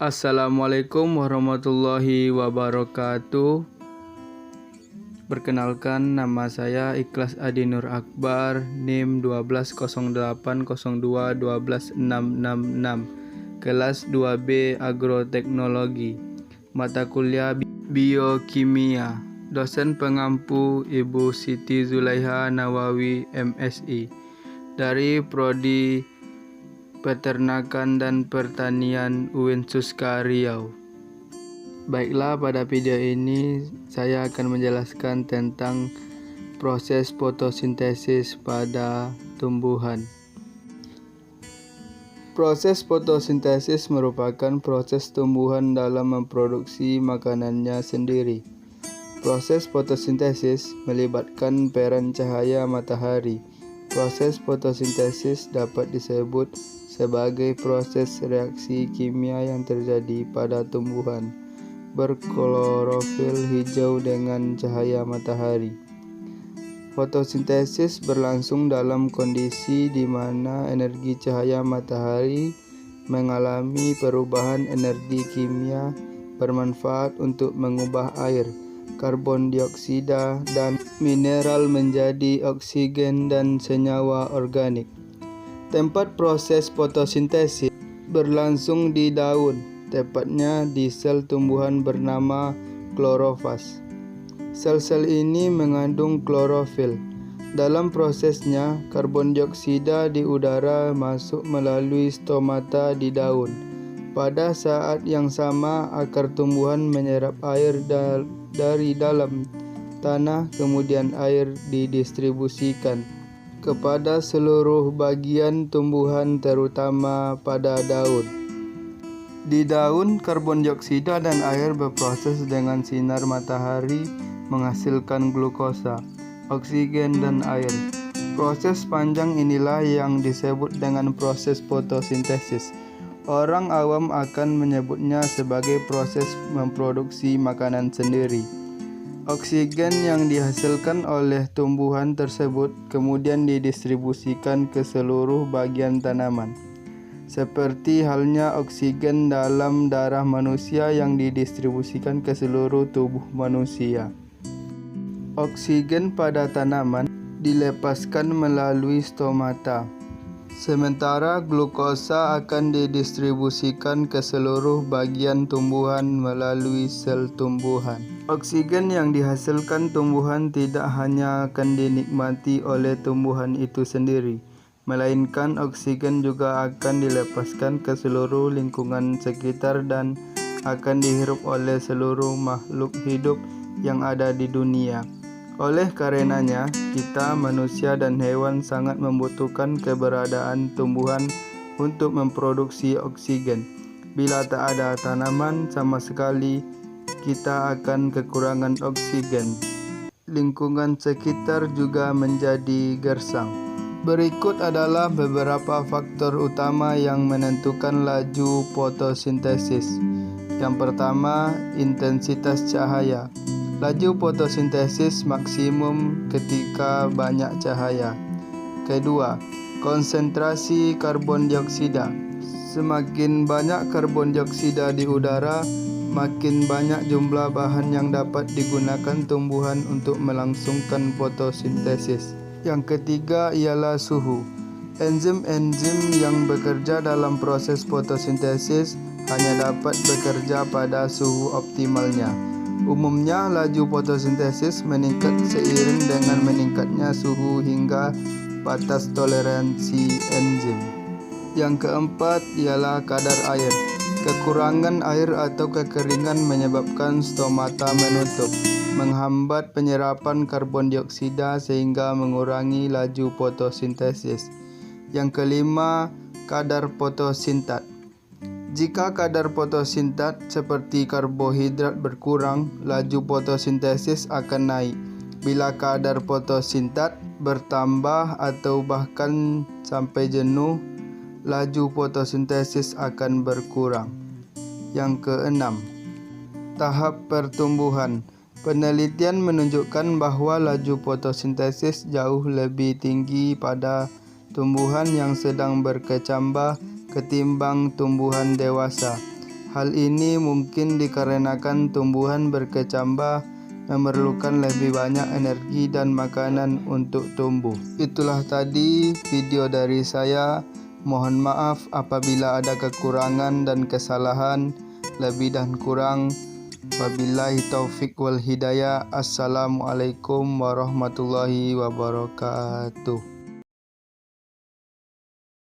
Assalamualaikum warahmatullahi wabarakatuh. Perkenalkan, nama saya Ikhlas Adi Nur Akbar, NIM 120802126666, kelas 2B Agroteknologi, mata kuliah Biokimia. Dosen pengampu Ibu Siti Zulaiha Nawawi MSI dari Prodi Peternakan dan Pertanian UIN Suska Riau. Baiklah, pada video ini saya akan menjelaskan tentang proses fotosintesis pada tumbuhan. Proses fotosintesis merupakan proses tumbuhan dalam memproduksi makanannya sendiri. Proses fotosintesis melibatkan peran cahaya matahari. Proses fotosintesis dapat disebut sebagai proses reaksi kimia yang terjadi pada tumbuhan berklorofil hijau dengan cahaya matahari. Fotosintesis berlangsung dalam kondisi di mana energi cahaya matahari mengalami perubahan energi kimia bermanfaat untuk mengubah air, karbon dioksida, dan mineral menjadi oksigen dan senyawa organik. Tempat proses fotosintesis berlangsung di daun, tepatnya di sel tumbuhan bernama klorofas. Sel-sel ini mengandung klorofil. Dalam prosesnya, karbon dioksida di udara masuk melalui stomata di daun. Pada saat yang sama, akar tumbuhan menyerap air dari dalam tanah, kemudian air didistribusikan kepada seluruh bagian tumbuhan, terutama pada daun. Di daun, karbon dioksida dan air berproses dengan sinar matahari menghasilkan glukosa, oksigen, dan air. Proses panjang inilah yang disebut dengan proses fotosintesis. Orang awam akan menyebutnya sebagai proses memproduksi makanan sendiri. Oksigen yang dihasilkan oleh tumbuhan tersebut kemudian didistribusikan ke seluruh bagian tanaman. Seperti halnya oksigen dalam darah manusia yang didistribusikan ke seluruh tubuh manusia. Oksigen pada tanaman dilepaskan melalui stomata, sementara glukosa akan didistribusikan ke seluruh bagian tumbuhan melalui sel tumbuhan. Oksigen yang dihasilkan tumbuhan tidak hanya akan dinikmati oleh tumbuhan itu sendiri, melainkan oksigen juga akan dilepaskan ke seluruh lingkungan sekitar dan akan dihirup oleh seluruh makhluk hidup yang ada di dunia. Oleh karenanya, kita manusia dan hewan sangat membutuhkan keberadaan tumbuhan untuk memproduksi oksigen. Bila tak ada tanaman sama sekali, kita akan kekurangan oksigen. Lingkungan sekitar juga menjadi gersang. Berikut adalah beberapa faktor utama yang menentukan laju fotosintesis. Yang pertama, intensitas cahaya. Laju fotosintesis maksimum ketika banyak cahaya. Kedua, konsentrasi karbon dioksida. Semakin banyak karbon dioksida di udara, makin banyak jumlah bahan yang dapat digunakan tumbuhan untuk melangsungkan fotosintesis. Yang ketiga ialah suhu. Enzim-enzim yang bekerja dalam proses fotosintesis hanya dapat bekerja pada suhu optimalnya. Umumnya, laju fotosintesis meningkat seiring dengan meningkatnya suhu hingga batas toleransi enzim. Yang keempat ialah kadar air. Kekurangan air atau kekeringan menyebabkan stomata menutup, menghambat penyerapan karbon dioksida sehingga mengurangi laju fotosintesis. Yang kelima, kadar fotosintat. Jika kadar fotosintat seperti karbohidrat berkurang, laju fotosintesis akan naik. Bila kadar fotosintat bertambah atau bahkan sampai jenuh, laju fotosintesis akan berkurang. Yang keenam, tahap pertumbuhan. Penelitian menunjukkan bahwa laju fotosintesis jauh lebih tinggi pada tumbuhan yang sedang berkecambah ketimbang tumbuhan dewasa. Hal ini mungkin dikarenakan tumbuhan berkecambah memerlukan lebih banyak energi dan makanan untuk tumbuh. Itulah tadi video dari saya. Mohon maaf apabila ada kekurangan dan kesalahan. Lebih dan kurang, wabillahi taufik wal hidayah. Assalamualaikum warahmatullahi wabarakatuh.